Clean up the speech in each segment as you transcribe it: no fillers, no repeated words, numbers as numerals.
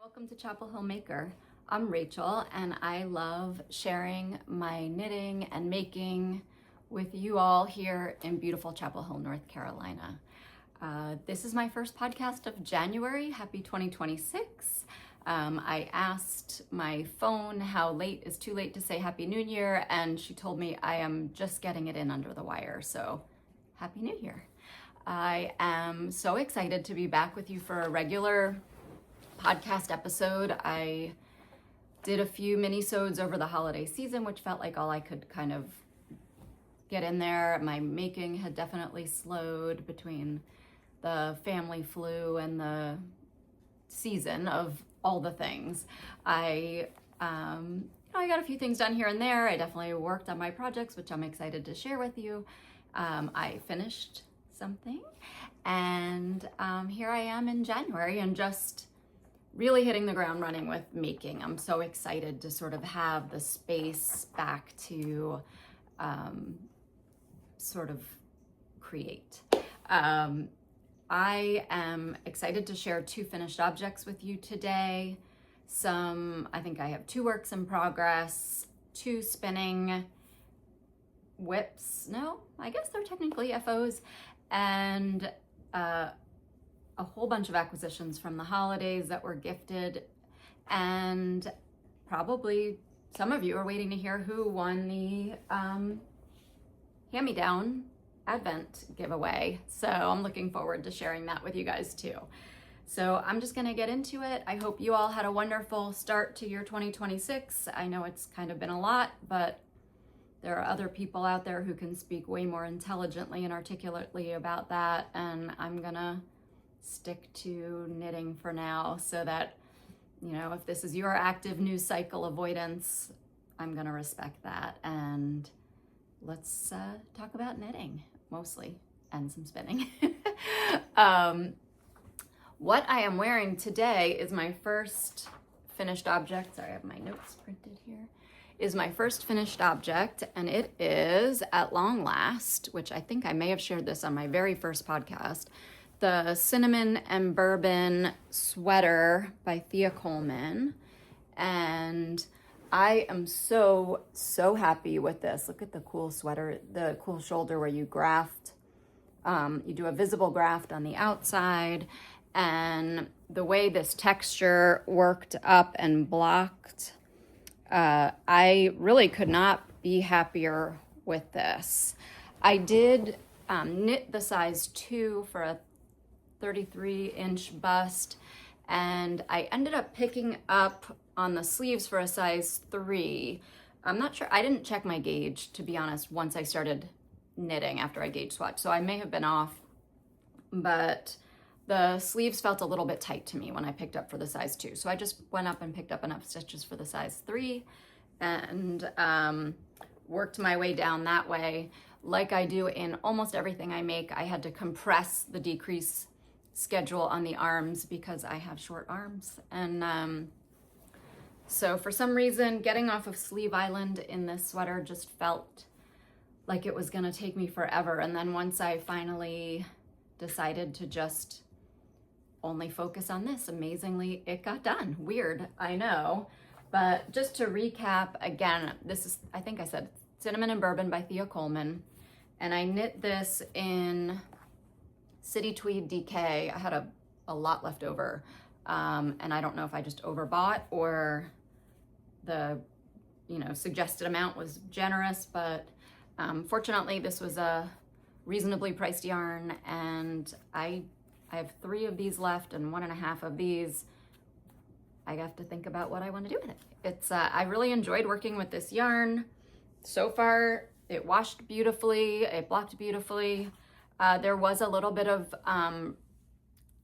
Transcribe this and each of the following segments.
Welcome to Chapel Hill Maker. I'm Rachel and I love sharing my knitting and making with you all here in beautiful Chapel Hill, North Carolina. This is my first podcast of January. Happy 2026. I asked my phone how late is too late to say Happy New Year, and she told me I am just getting it in under the wire, so Happy New Year. I am so excited to be back with you for a regular podcast episode. I did a few mini-sodes over the holiday season, which felt like all I could kind of get in there. My making had definitely slowed between the family flu and the season of all the things. I got a few things done here and there. I definitely worked on my projects, which I'm excited to share with you. I finished something, and here I am in January and just really hitting the ground running with making. I'm so excited to sort of have the space back to sort of create. I am excited to share 2 finished objects with you today. I think I have 2 works in progress, 2 spinning WIPs. No, I guess they're technically FOs, and a whole bunch of acquisitions from the holidays that were gifted. And probably some of you are waiting to hear who won the hand-me-down Advent giveaway. So I'm looking forward to sharing that with you guys too. So I'm just gonna get into it. I hope you all had a wonderful start to your 2026. I know it's kind of been a lot, but there are other people out there who can speak way more intelligently and articulately about that. And I'm gonna stick to knitting for now so that, you know, if this is your active news cycle avoidance, I'm gonna respect that. And let's talk about knitting mostly, and some spinning. What I am wearing today is my first finished object. Sorry, I have my notes printed here. Is my first finished object, and it is, at long last, which I think I may have shared this on my very first podcast, the Cinnamon and Bourbon sweater by Thea Coleman. And I am so happy with this. Look at the cool sweater, the cool shoulder where you graft, you do a visible graft on the outside, and the way this texture worked up and blocked, I really could not be happier with this. I did knit the size 2 for a 33-inch bust, and I ended up picking up on the sleeves for a size 3. I'm not sure, I didn't check my gauge, to be honest, once I started knitting after I gauge swatched, so I may have been off, but the sleeves felt a little bit tight to me when I picked up for the size 2. So I just went up and picked up enough stitches for the size 3 and worked my way down that way. Like I do in almost everything I make, I had to compress the decrease schedule on the arms because I have short arms. And so for some reason, getting off of Sleeve Island in this sweater just felt like it was gonna take me forever. And then once I finally decided to just only focus on this, amazingly, it got done. Weird, I know. But just to recap, again, this is, I think I said, Cinnamon and Bourbon by Thea Coleman. And I knit this in City Tweed DK. I had a lot left over. And I don't know if I just overbought or the, suggested amount was generous, but fortunately this was a reasonably priced yarn, and I have 3 of these left and 1.5 of these. I have to think about what I want to do with it. It's I really enjoyed working with this yarn. So far, it washed beautifully, it blocked beautifully. There was a little bit of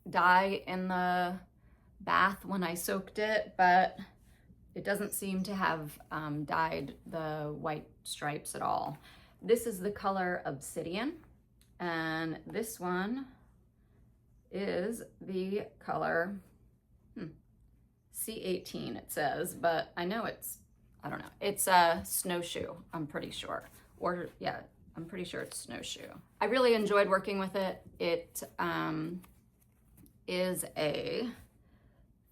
dye in the bath when I soaked it, but it doesn't seem to have dyed the white stripes at all. This is the color Obsidian, and this one is the color C18, it says, but I know I don't know. It's a snowshoe, I'm pretty sure. Or yeah, I'm pretty sure it's snowshoe. I really enjoyed working with it. It is a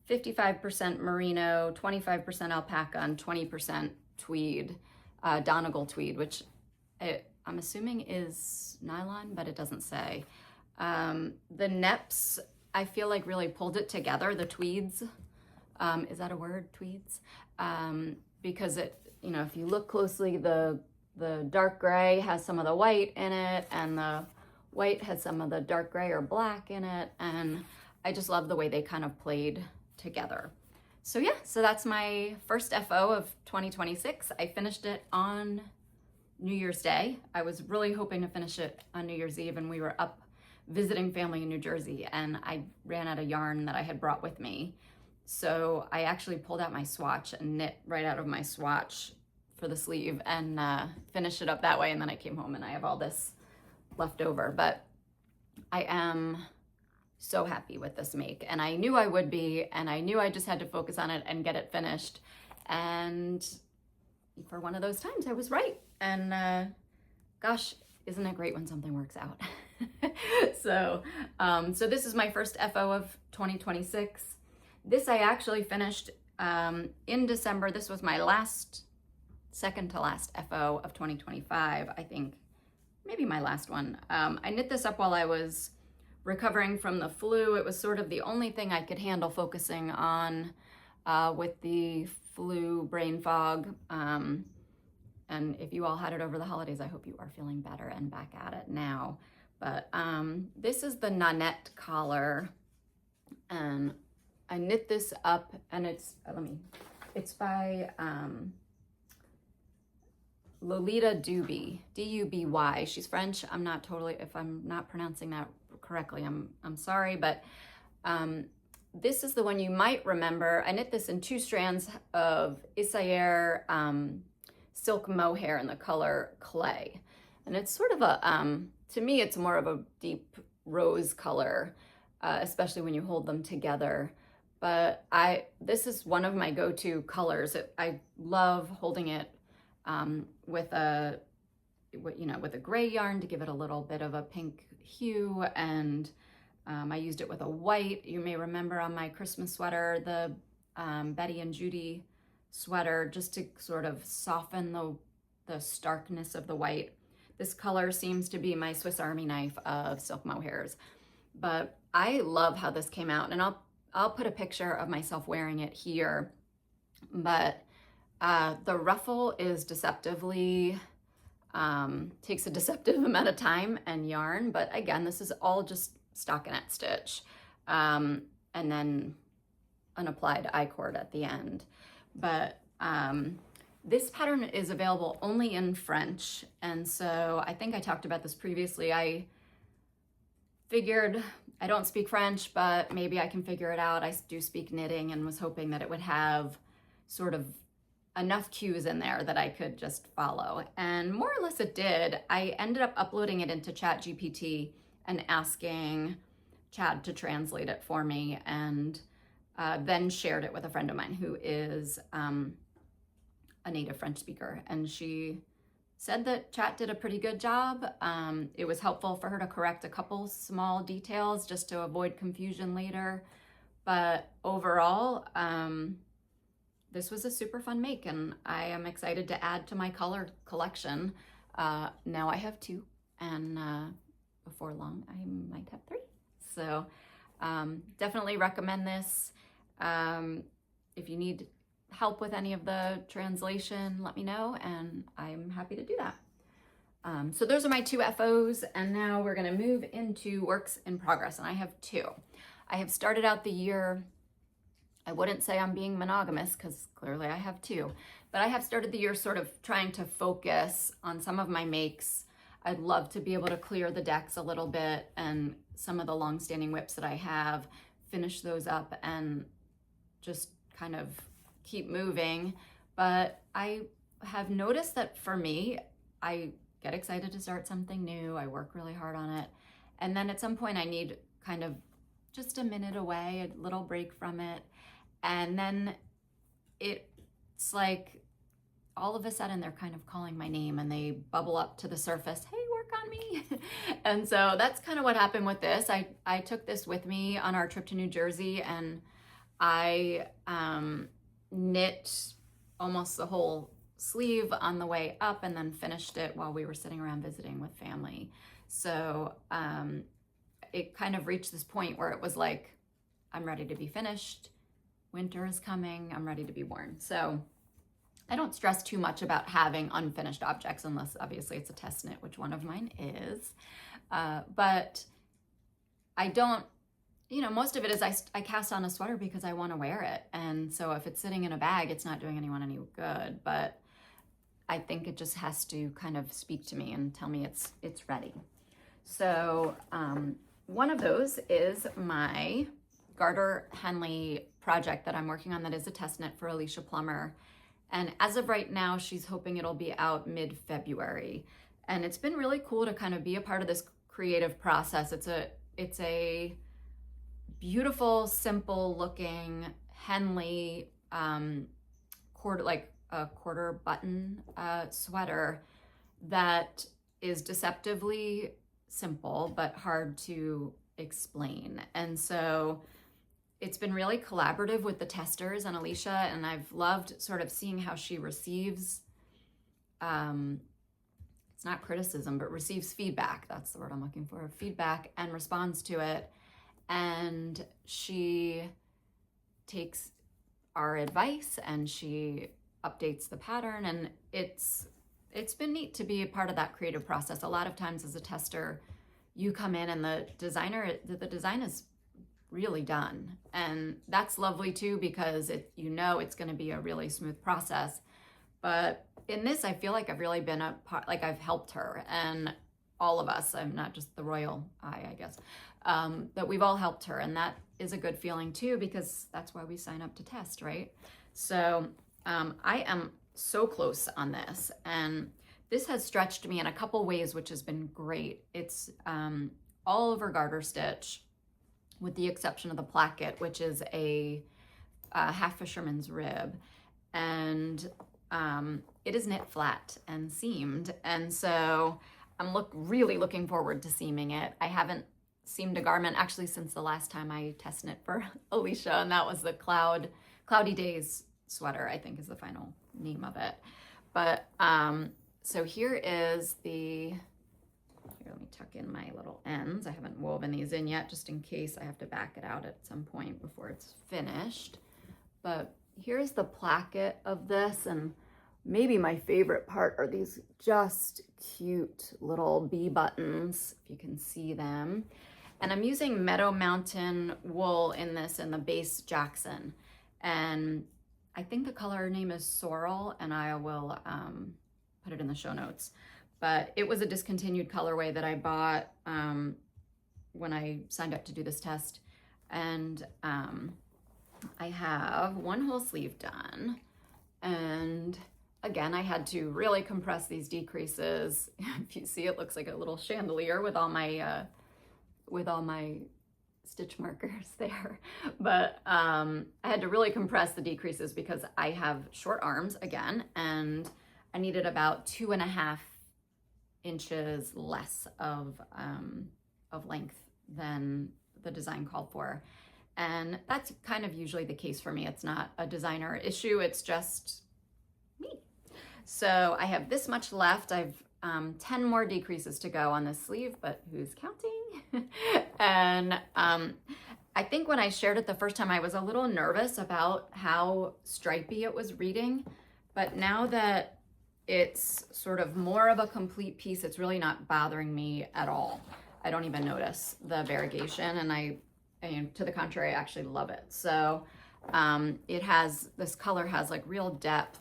55% merino, 25% alpaca, and 20% tweed, Donegal tweed, which I'm assuming is nylon, but it doesn't say. The neps, I feel like really pulled it together, the tweeds. Is that a word, tweeds? Because it, you know, if you look closely, the dark gray has some of the white in it, and the white has some of the dark gray or black in it, and I just love the way they kind of played together. So yeah, so that's my first FO of 2026. I finished it on New Year's Day. I was really hoping to finish it on New Year's Eve, and we were up visiting family in New Jersey, and I ran out of yarn that I had brought with me. So I actually pulled out my swatch and knit right out of my swatch for the sleeve and finished it up that way, and then I came home and I have all this left over. But I am so happy with this make, and I knew I would be, and I knew I just had to focus on it and get it finished. And for one of those times, I was right. And gosh, isn't it great when something works out? So this is my first FO of 2026. This I actually finished in December. This was my second to last FO of 2025, I think. Maybe my last one. I knit this up while I was recovering from the flu. It was sort of the only thing I could handle focusing on with the flu brain fog. And if you all had it over the holidays, I hope you are feeling better and back at it now. But this is the Nonette Collar, and I knit this up, and it's by Lolita Duby, D-U-B-Y. She's French. I'm not totally, if I'm not pronouncing that correctly, I'm sorry, but this is the one you might remember. I knit this in 2 strands of Isager silk mohair in the color Clay. And it's sort of a, to me, it's more of a deep rose color, especially when you hold them together. But this is one of my go-to colors. I love holding it with a gray yarn to give it a little bit of a pink hue, and I used it with a white. You may remember on my Christmas sweater, the Betty and Judy sweater, just to sort of soften the starkness of the white. This color seems to be my Swiss Army knife of silk mohairs, but I love how this came out, and I'll put a picture of myself wearing it here. But the ruffle is deceptively, takes a deceptive amount of time and yarn, but again, this is all just stockinette stitch, and then an applied I-cord at the end. But this pattern is available only in French, and so I think I talked about this previously. I figured I don't speak French, but maybe I can figure it out. I do speak knitting, and was hoping that it would have sort of enough cues in there that I could just follow. And more or less it did. I ended up uploading it into ChatGPT and asking Chad to translate it for me, and then shared it with a friend of mine who is a native French speaker. And she said that Chat did a pretty good job. It was helpful for her to correct a couple small details just to avoid confusion later. But overall, this was a super fun make, and I am excited to add to my color collection. Now I have 2, and before long I might have 3. So definitely recommend this. If you need help with any of the translation, let me know, and I'm happy to do that. So those are my 2 FOs, and now we're gonna move into works in progress, and I have 2. I have started out the year, I wouldn't say I'm being monogamous, because clearly I have 2, but I have started the year sort of trying to focus on some of my makes. I'd love to be able to clear the decks a little bit, and some of the long-standing WIPs that I have, finish those up and just kind of keep moving. But I have noticed that for me, I get excited to start something new. I work really hard on it. And then at some point I need kind of just a minute away, a little break from it. And then it's like all of a sudden they're kind of calling my name, and they bubble up to the surface. Hey, work on me. And so that's kind of what happened with this. I took this with me on our trip to New Jersey, and I knit almost the whole sleeve on the way up and then finished it while we were sitting around visiting with family. So it kind of reached this point where it was like, I'm ready to be finished. Winter is coming. I'm ready to be worn. So I don't stress too much about having unfinished objects unless obviously it's a test knit, which one of mine is. But I don't, you know, most of it is I cast on a sweater because I want to wear it. And so if it's sitting in a bag, it's not doing anyone any good. But I think it just has to kind of speak to me and tell me it's ready. So one of those is my Garter Henley project that I'm working on that is a test knit for Alicia Plummer. And as of right now, she's hoping it'll be out mid-February. And it's been really cool to kind of be a part of this creative process. It's a beautiful, simple looking Henley quarter button sweater that is deceptively simple but hard to explain. And so it's been really collaborative with the testers and Alicia, and I've loved sort of seeing how she receives, it's not criticism, but receives feedback. That's the word I'm looking for, feedback, and responds to it. And she takes our advice and she updates the pattern, and it's been neat to be a part of that creative process. A lot of times as a tester, you come in and the design is really done, and that's lovely too, because you know it's going to be a really smooth process. But in this, I feel like I've really been a part, like I've helped her and all of us. I'm not just the royal I guess, but we've all helped her, and that is a good feeling too, because that's why we sign up to test, right? So I am so close on this, and this has stretched me in a couple ways, which has been great. It's all over garter stitch, with the exception of the placket, which is a half fisherman's rib, and it is knit flat and seamed, and so I'm really looking forward to seaming it. I haven't seamed a garment actually since the last time I test knit for Alicia, and that was the Cloudy Days sweater, I think is the final name of it. But so here is here, let me tuck in my little ends. I haven't woven these in yet, just in case I have to back it out at some point before it's finished. But here's the placket of this, and maybe my favorite part are these just cute little bee buttons, if you can see them. And I'm using Meadow Mountain wool in this in the base Jackson. And I think the color name is Sorrel, and I will put it in the show notes. But it was a discontinued colorway that I bought when I signed up to do this test. And I have one whole sleeve done. And again, I had to really compress these decreases. If you see, it looks like a little chandelier with all my stitch markers there. But I had to really compress the decreases because I have short arms again, and I needed about 2.5 inches less of length than the design called for. And that's kind of usually the case for me. It's not a designer issue, it's just me. So I have this much left. I've 10 more decreases to go on this sleeve, but who's counting? And I think when I shared it the first time, I was a little nervous about how stripy it was reading, but now that it's sort of more of a complete piece, it's really not bothering me at all. I don't even notice the variegation, and to the contrary, I actually love it. So this color has like real depth,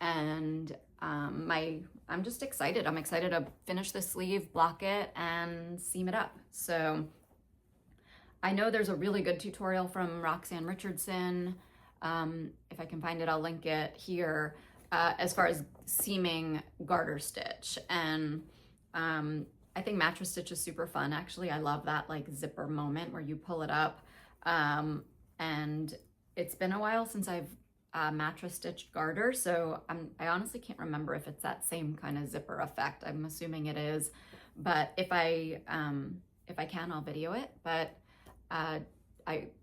and I'm just excited. I'm excited to finish the sleeve, block it, and seam it up. So I know there's a really good tutorial from Roxanne Richardson. If I can find it, I'll link it here, as far as seaming garter stitch. And I think mattress stitch is super fun. Actually, I love that like zipper moment where you pull it up. And it's been a while since I've mattress stitched garter, so I honestly can't remember if it's that same kind of zipper effect. I'm assuming it is, but if I can, I'll video it. But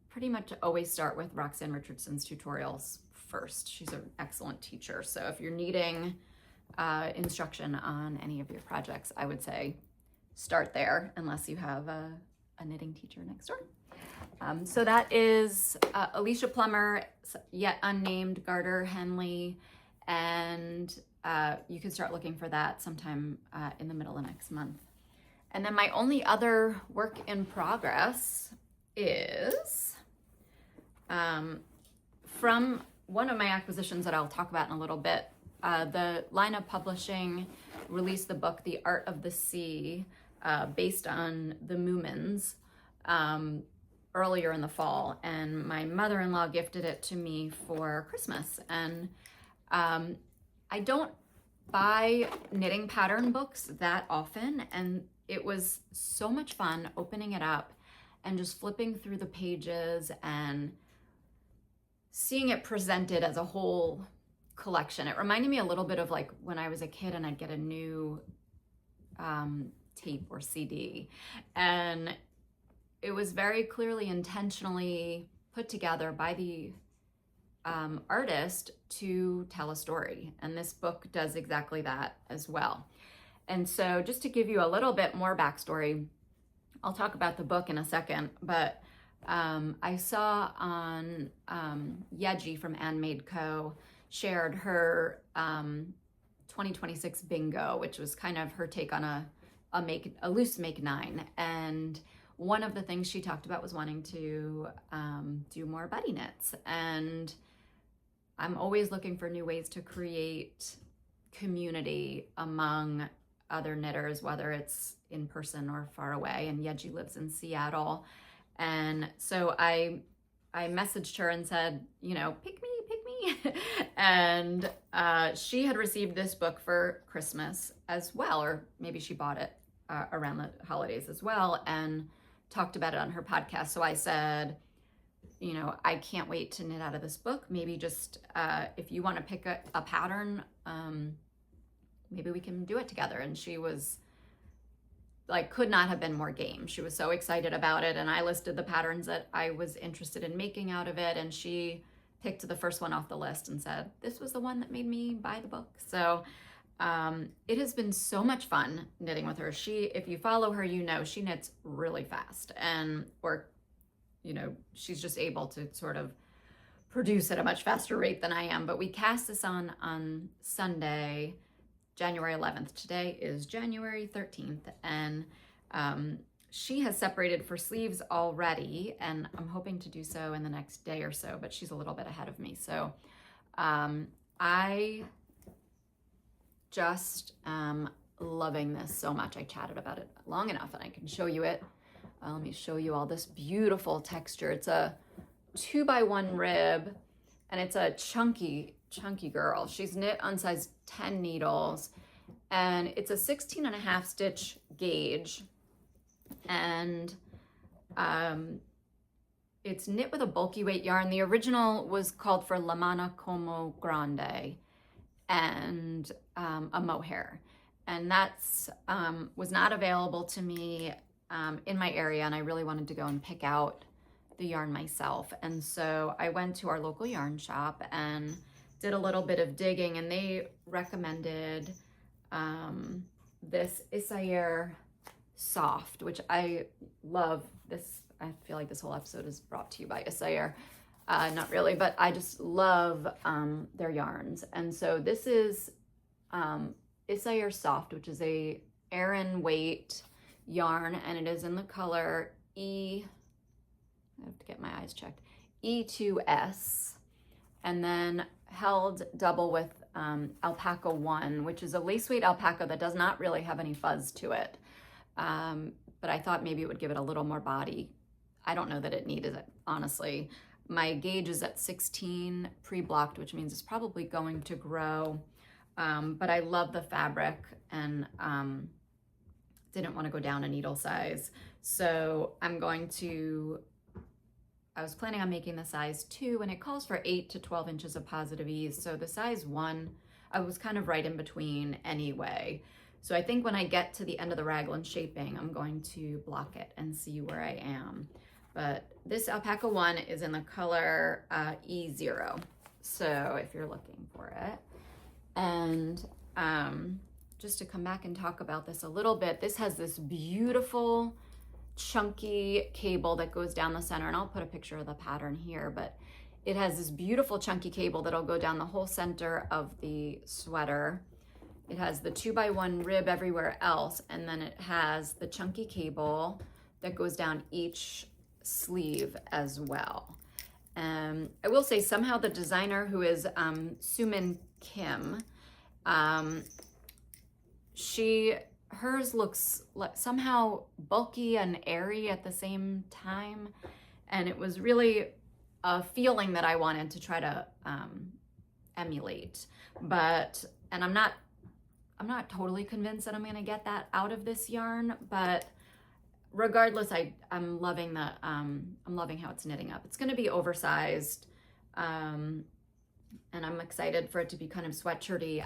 pretty much always start with Roxanne Richardson's tutorials first. She's an excellent teacher. So if you're needing instruction on any of your projects, I would say start there, unless you have a knitting teacher next door. So that is Alicia Plummer, Yet Unnamed, Garter Henley, and you can start looking for that sometime in the middle of next month. And then my only other work in progress is from one of my acquisitions that I'll talk about in a little bit. The Lina Publishing released the book, The Art of the Sea, based on the Moomins, earlier in the fall, and my mother-in-law gifted it to me for Christmas. And I don't buy knitting pattern books that often, and it was so much fun opening it up and just flipping through the pages and seeing it presented as a whole collection. It reminded me a little bit of like when I was a kid and I'd get a new tape or CD, and it was very clearly intentionally put together by the artist to tell a story, and this book does exactly that as well. And so just to give you a little bit more backstory, I'll talk about the book in a second, but I saw on Yeji from Ann Made Co. shared her 2026 bingo, which was kind of her take on a loose make 9. And one of the things she talked about was wanting to do more buddy knits. And I'm always looking for new ways to create community among other knitters, whether it's in person or far away. And Yeji lives in Seattle. And so I messaged her and said, you know, pick me. And she had received this book for Christmas as well, or maybe she bought it around the holidays as well, and talked about it on her podcast. So I said, you know, I can't wait to knit out of this book. Maybe just if you want to pick a pattern, maybe we can do it together. And she was like, could not have been more game. She was so excited about it. And I listed the patterns that I was interested in making out of it. And she picked the first one off the list and said, this was the one that made me buy the book. So it has been so much fun knitting with her. If you follow her, you know, she knits really fast, she's just able to sort of produce at a much faster rate than I am. But we cast this on Sunday, January 11th. Today is January 13th, and she has separated for sleeves already, and I'm hoping to do so in the next day or so, but she's a little bit ahead of me. So I just am loving this so much. I chatted about it long enough and I can show you it. Let me show you all this beautiful texture. It's a 2x1 rib, and it's a chunky girl. She's knit on size 10 needles, and it's a 16.5 stitch gauge, and it's knit with a bulky weight yarn. The original was called for La Mana Como Grande and a mohair, and that's was not available to me in my area, and I really wanted to go and pick out the yarn myself. And so I went to our local yarn shop and did a little bit of digging, and they recommended this Isager Soft, which I love. This, I feel like this whole episode is brought to you by Isager. Not really, but I just love their yarns. And so this is Isager Soft, which is a Aran weight yarn, and it is in the color I have to get my eyes checked, E2S, and then held double with alpaca 1, which is a lace weight alpaca that does not really have any fuzz to it. But I thought maybe it would give it a little more body. I don't know that it needed it, honestly. My gauge is at 16 pre-blocked, which means it's probably going to grow. But I love the fabric, and didn't want to go down a needle size. So I was planning on making the size 2, and it calls for 8 to 12 inches of positive ease. So the size 1, I was kind of right in between anyway. So I think when I get to the end of the raglan shaping, I'm going to block it and see where I am. But this alpaca one is in the color E0. So if you're looking for it. And just to come back and talk about this a little bit, this has this beautiful chunky cable that goes down the center, and I'll put a picture of the pattern here, but it has this beautiful chunky cable that'll go down the whole center of the sweater. It has the 2x1 rib everywhere else, and then it has the chunky cable that goes down each sleeve as well. I will say somehow the designer, who is Sumin Kim, hers looks like somehow bulky and airy at the same time, and it was really a feeling that I wanted to try to emulate. And I'm not totally convinced that I'm gonna get that out of this yarn, but regardless, I'm loving I'm loving how it's knitting up. It's gonna be oversized, and I'm excited for it to be kind of sweatshirty.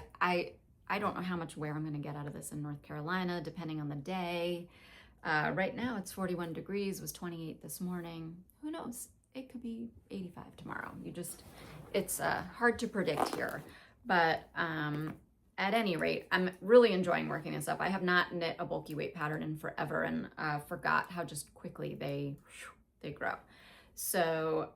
I don't know how much wear I'm going to get out of this in North Carolina, depending on the day. Right now it's 41 degrees, was 28 this morning. Who knows? It could be 85 tomorrow. It's hard to predict here. But at any rate, I'm really enjoying working this up. I have not knit a bulky weight pattern in forever, and forgot how just quickly they grow. So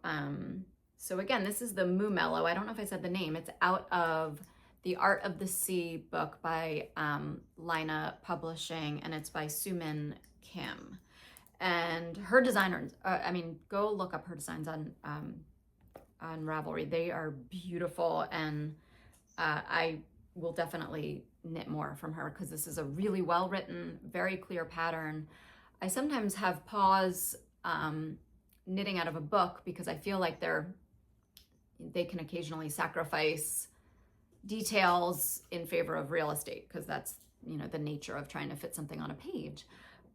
again, this is the Moomellow. I don't know if I said the name. It's out of the Art of the Sea book by Lina Publishing, and it's by Sumin Kim. And her designers, go look up her designs on Ravelry. They are beautiful, and I will definitely knit more from her because this is a really well-written, very clear pattern. I sometimes have pause knitting out of a book because I feel like they can occasionally sacrifice details in favor of real estate, because that's the nature of trying to fit something on a page.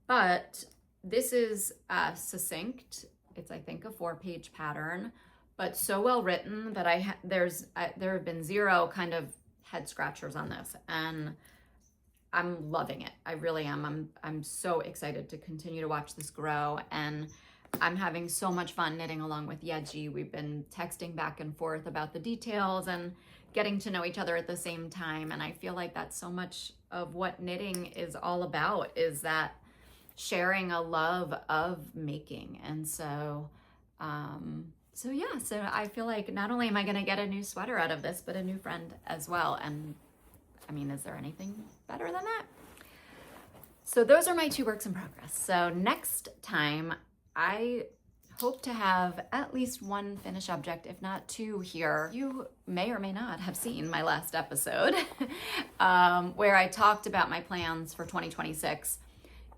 But this is succinct. It's, I think, a 4-page pattern, but so well written that there have been zero kind of head scratchers on this, and I'm loving it. I really am. I'm so excited to continue to watch this grow, and I'm having so much fun knitting along with Yeji. We've been texting back and forth about the details and getting to know each other at the same time. And I feel like that's so much of what knitting is all about, is that sharing a love of making. And so I feel like not only am I going to get a new sweater out of this, but a new friend as well. And I mean, is there anything better than that? So those are my 2 works in progress. So next time, I hope to have at least 1 finished object, if not 2 here. You may or may not have seen my last episode where I talked about my plans for 2026.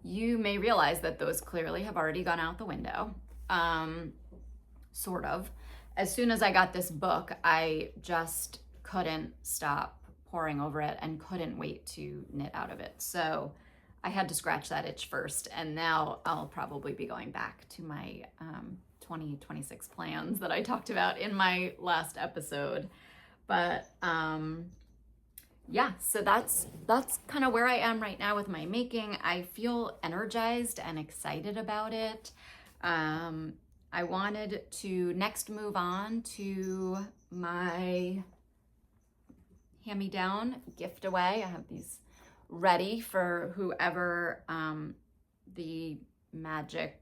You may realize that those clearly have already gone out the window, sort of. As soon as I got this book, I just couldn't stop poring over it and couldn't wait to knit out of it. So I had to scratch that itch first, and now I'll probably be going back to my 2026 plans that I talked about in my last episode. But yeah, so that's kind of where I am right now with my making. I feel energized and excited about it. I wanted to next move on to my hand-me-down gift away. I have these ready for whoever the magic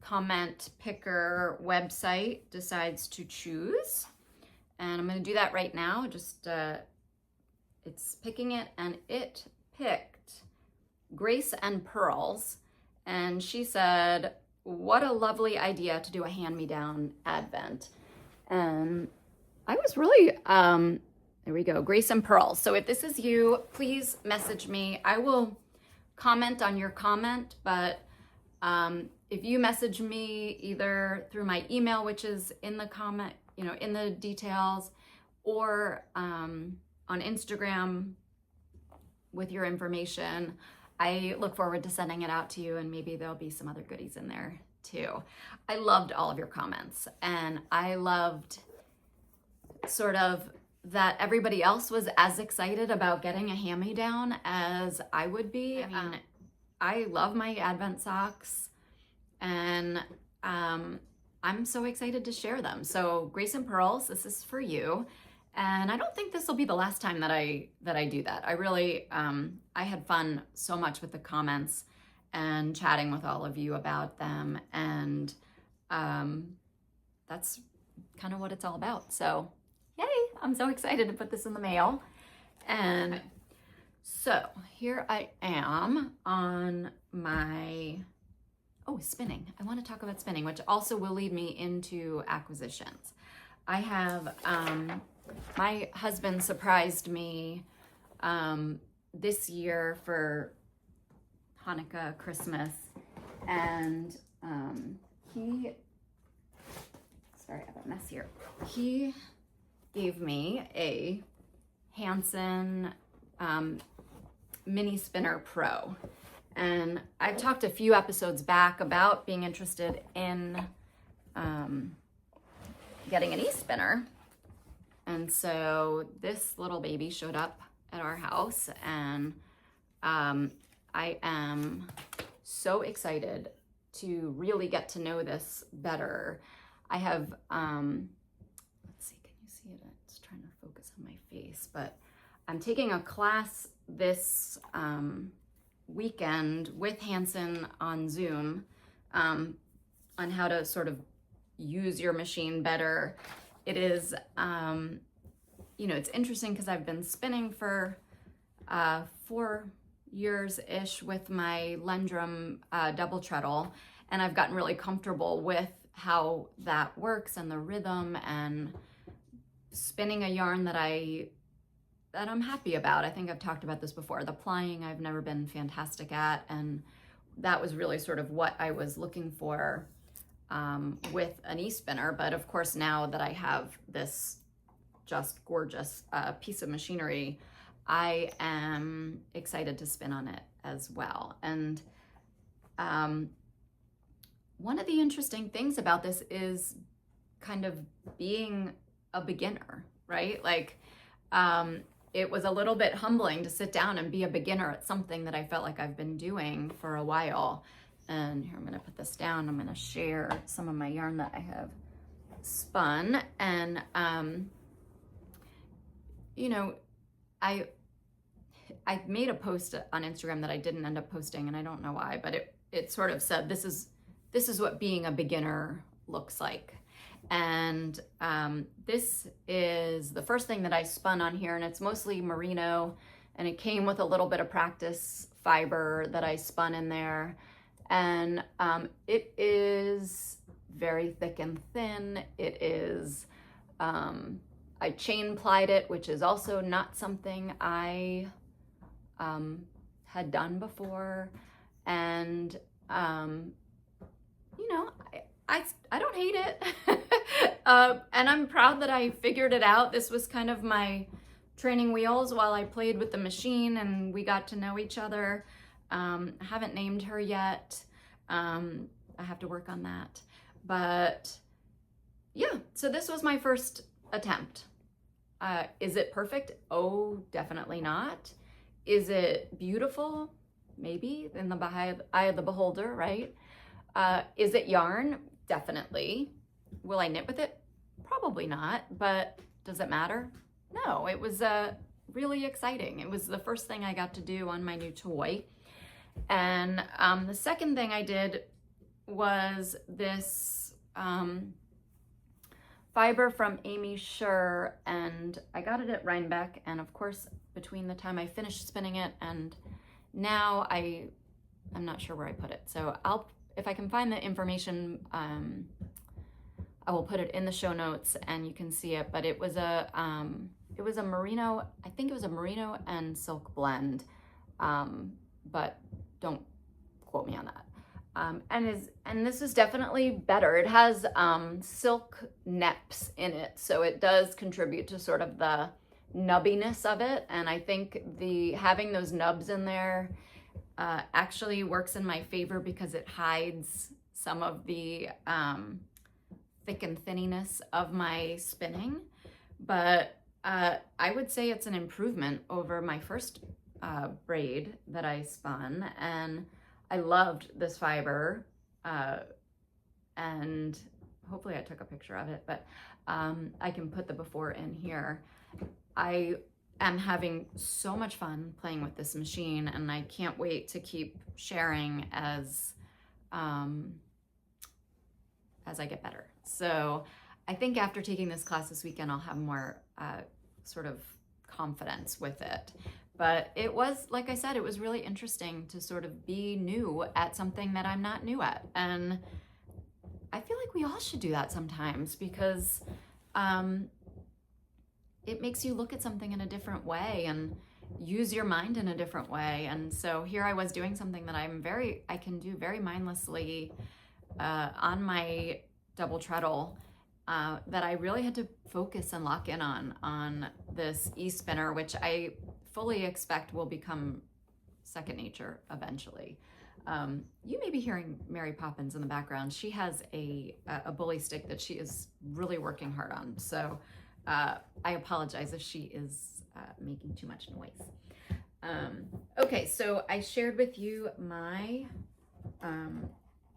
comment picker website decides to choose. And I'm going to do that right now. Just it's picking it, and it picked Grace and Pearls. And she said, what a lovely idea to do a hand-me-down advent. And I was really, there we go, Grace and Pearls. So if this is you, please message me. I will comment on your comment, but if you message me either through my email, which is in the comment, in the details, or on Instagram with your information, I look forward to sending it out to you, and maybe there'll be some other goodies in there too. I loved all of your comments, and I loved sort of that everybody else was as excited about getting a hand-me-down as I would be. I mean, I love my Advent socks. and I'm so excited to share them. So Grace and Pearls, this is for you. And I don't think this will be the last time that I do that. I really, I had fun so much with the comments and chatting with all of you about them. And that's kind of what it's all about. So yay, I'm so excited to put this in the mail. And so here I am on my, spinning. I want to talk about spinning, which also will lead me into acquisitions. I have, my husband surprised me this year for Hanukkah, Christmas, and sorry, I have a mess here. He gave me a Hanson Minispinner Pro. And I've talked a few episodes back about being interested in getting an e-spinner. And so this little baby showed up at our house, and I am so excited to really get to know this better. I have, let's see, can you see it? It's trying to focus on my face, but I'm taking a class this weekend with Hanson on Zoom on how to sort of use your machine better. It is, it's interesting because I've been spinning for 4 years-ish with my Lendrum double treadle, and I've gotten really comfortable with how that works and the rhythm and spinning a yarn that I'm happy about. I think I've talked about this before. The plying I've never been fantastic at, and that was really sort of what I was looking for with an e-spinner. But of course, now that I have this just gorgeous piece of machinery, I am excited to spin on it as well. And one of the interesting things about this is kind of being a beginner, right? Like, it was a little bit humbling to sit down and be a beginner at something that I felt like I've been doing for a while. And here, I'm gonna put this down. I'm gonna share some of my yarn that I have spun. And, I made a post on Instagram that I didn't end up posting, and I don't know why, but it sort of said, this is what being a beginner looks like. And this is the first thing that I spun on here, and it's mostly merino, and it came with a little bit of practice fiber that I spun in there. And it is very thick and thin. It is, I chain plied it, which is also not something I had done before. And, I don't hate it. And I'm proud that I figured it out. This was kind of my training wheels while I played with the machine and we got to know each other. I haven't named her yet. I have to work on that. But yeah, so this was my first attempt. Is it perfect? Oh, definitely not. Is it beautiful? Maybe, in the eye of the beholder, right? Is it yarn? Definitely. Will I knit with it? Probably not, but does it matter? No, it was really exciting. It was the first thing I got to do on my new toy. And the second thing I did was this fiber from Amy Scher, and I got it at Rhinebeck. And of course, between the time I finished spinning it and now, I'm not sure where I put it. So if I can find the information, I will put it in the show notes and you can see it. But it was a merino, I think it was a merino and silk blend, but don't quote me on that. And this is definitely better. It has silk neps in it, so it does contribute to sort of the nubbiness of it. And I think having those nubs in there actually works in my favor because it hides some of the thick and thinniness of my spinning. But I would say it's an improvement over my first braid that I spun, and I loved this fiber. and hopefully I took a picture of it, but I can put the before in here. I am having so much fun playing with this machine, and I can't wait to keep sharing as I get better. So I think after taking this class this weekend, I'll have more sort of confidence with it. But it was, like I said, it was really interesting to sort of be new at something that I'm not new at. And I feel like we all should do that sometimes, because it makes you look at something in a different way and use your mind in a different way. And so here I was doing something that I can do very mindlessly on my double treadle, that I really had to focus and lock in on this e-spinner, which I fully expect will become second nature eventually. You may be hearing Mary Poppins in the background. She has a bully stick that she is really working hard on. So I apologize if she is making too much noise. Okay, so I shared with you my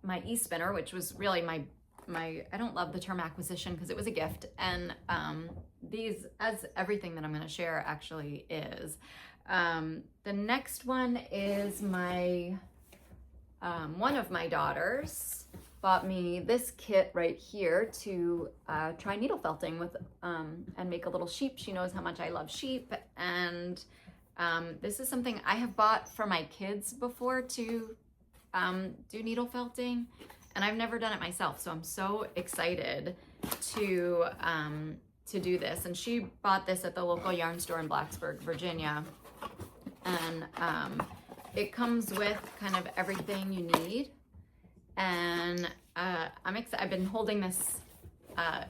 my e-spinner, which was really my I don't love the term acquisition because it was a gift, and these, as everything that I'm going to share actually is. The next one is my one of my daughters bought me this kit right here to try needle felting with and make a little sheep. She knows how much I love sheep, and this is something I have bought for my kids before to do needle felting, and I've never done it myself, so I'm so excited to do this. And she bought this at the local yarn store in Blacksburg, Virginia, and it comes with kind of everything you need. And I'm excited. I've been holding this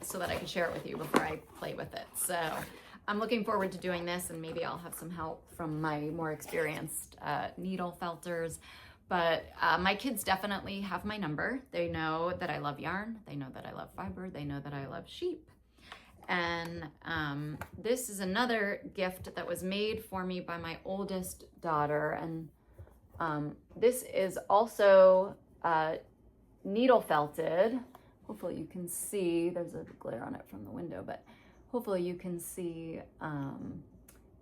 so that I can share it with you before I play with it. So I'm looking forward to doing this, and maybe I'll have some help from my more experienced needle felters. But my kids definitely have my number. They know that I love yarn. They know that I love fiber. They know that I love sheep. And this is another gift that was made for me by my oldest daughter. And this is also needle felted. Hopefully you can see, there's a glare on it from the window, but hopefully you can see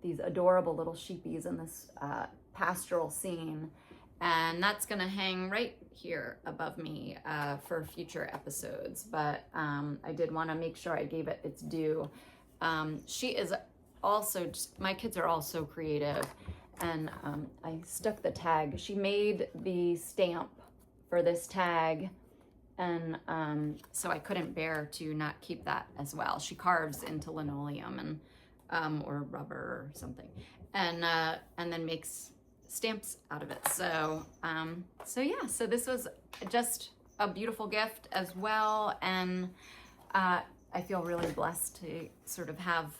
these adorable little sheepies in this pastoral scene. And that's gonna hang right here above me for future episodes. But I did wanna make sure I gave it its due. She is also, my kids are all so creative. And I stuck the tag. She made the stamp for this tag. And so I couldn't bear to not keep that as well. She carves into linoleum and or rubber or something. And then makes stamps out of it. So yeah, so this was just a beautiful gift as well. And I feel really blessed to sort of have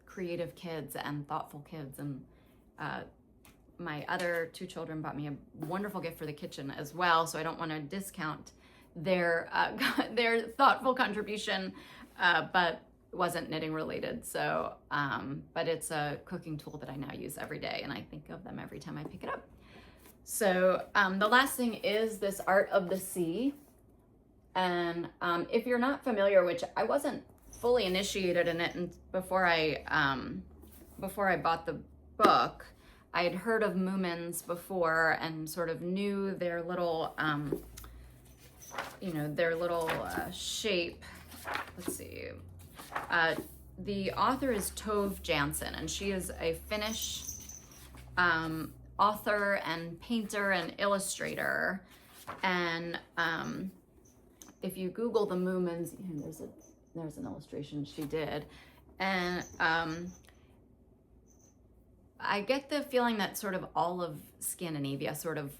creative kids and thoughtful kids. And my other two children bought me a wonderful gift for the kitchen as well. So I don't want to discount their thoughtful contribution, but wasn't knitting related. So, but it's a cooking tool that I now use every day, and I think of them every time I pick it up. So the last thing is this Art of the Sea. And if you're not familiar, which I wasn't fully initiated in it and before I bought the book, I had heard of Moomins before and sort of knew their little, their little shape. Let's see. The author is Tove Jansson, and she is a Finnish author and painter and illustrator. And if you Google the Moomins, there's an illustration she did. And I get the feeling that sort of all of Scandinavia sort of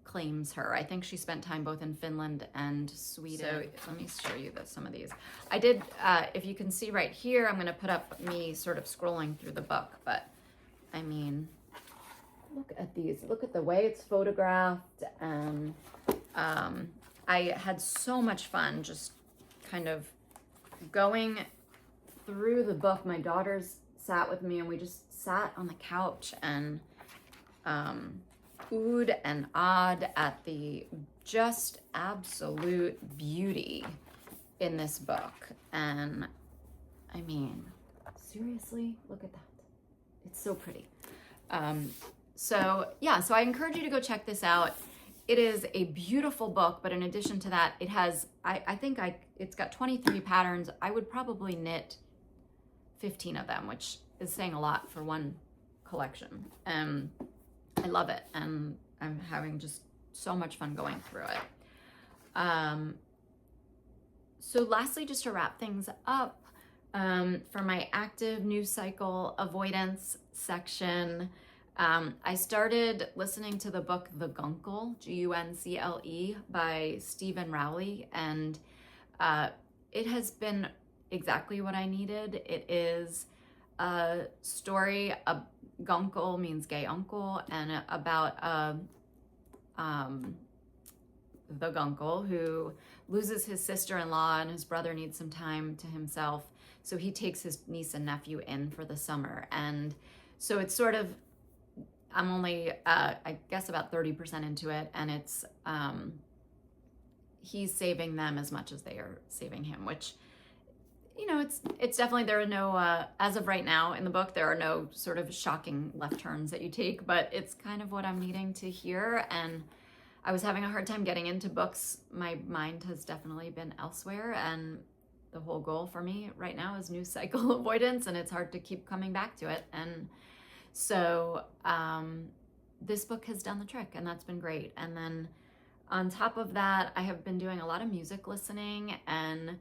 claims her. I think she spent time both in Finland and Sweden. So let me show you some of these. I did, if you can see right here, I'm gonna put up me sort of scrolling through the book, but I mean, look at these. Look at the way it's photographed. And I had so much fun just kind of going through the book. My daughters sat with me and we just sat on the couch and oohed and awed at the just absolute beauty in this book. And I mean, seriously, look at that. It's so pretty. So I encourage you to go check this out. It is a beautiful book, but in addition to that, it has, it's got 23 patterns. I would probably knit 15 of them, which is saying a lot for one collection. I love it, and I'm having just so much fun going through it. So lastly, just to wrap things up, for my active news cycle avoidance section, I started listening to the book The Guncle, Guncle, by Stephen Rowley, and it has been exactly what I needed. It is a story, Guncle means gay uncle, and about the Guncle who loses his sister-in-law, and his brother needs some time to himself, so he takes his niece and nephew in for the summer. And so it's sort of, I'm only I guess about 30% into it, and it's he's saving them as much as they are saving him, which, you know, it's definitely, there are no as of right now in the book, there are no sort of shocking left turns that you take, but it's kind of what I'm needing to hear. And I was having a hard time getting into books. My mind has definitely been elsewhere, and the whole goal for me right now is news cycle avoidance, and it's hard to keep coming back to it. And so this book has done the trick, and that's been great. And then on top of that, I have been doing a lot of music listening, and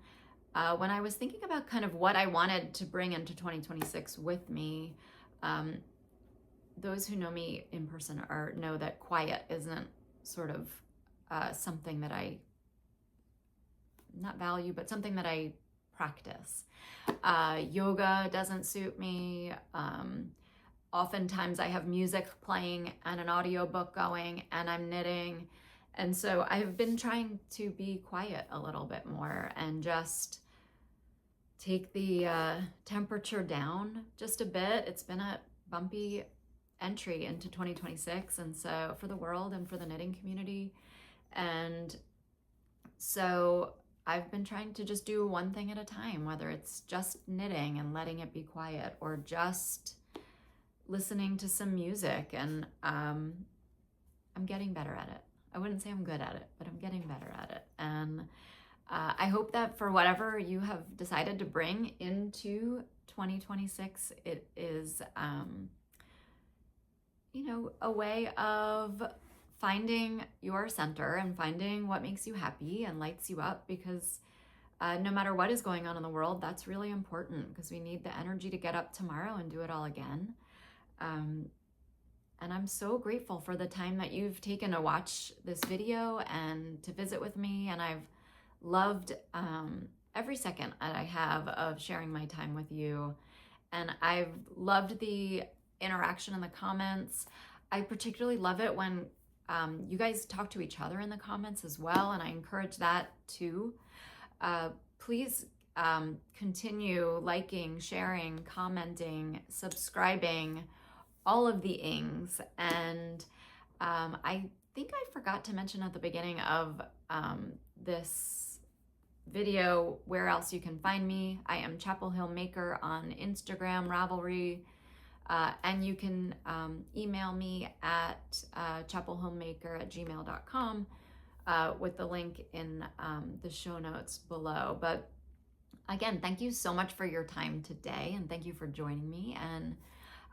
when I was thinking about kind of what I wanted to bring into 2026 with me, those who know me in person know that quiet isn't sort of something that I not value, but something that I practice. Yoga doesn't suit me. Oftentimes I have music playing and an audiobook going, and I'm knitting. And so I've been trying to be quiet a little bit more and just take the temperature down just a bit. It's been a bumpy entry into 2026, and so for the world and for the knitting community. And so I've been trying to just do one thing at a time, whether it's just knitting and letting it be quiet, or just listening to some music. And I'm getting better at it. I wouldn't say I'm good at it, but I'm getting better at it. And I hope that for whatever you have decided to bring into 2026, it is, you know, a way of finding your center and finding what makes you happy and lights you up, because no matter what is going on in the world, that's really important, because we need the energy to get up tomorrow and do it all again. And I'm so grateful for the time that you've taken to watch this video and to visit with me. And I've loved every second that I have of sharing my time with you. And I've loved the interaction in the comments. I particularly love it when you guys talk to each other in the comments as well, and I encourage that too. Please continue liking, sharing, commenting, subscribing, all of the ings. And I think I forgot to mention at the beginning of this video where else you can find me. I am Chapel Hill Maker on Instagram, Ravelry, and you can email me at chapelhillmaker@gmail.com with the link in the show notes below. But again, thank you so much for your time today, and thank you for joining me, and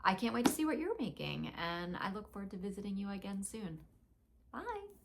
I can't wait to see what you're making, and I look forward to visiting you again soon. Bye.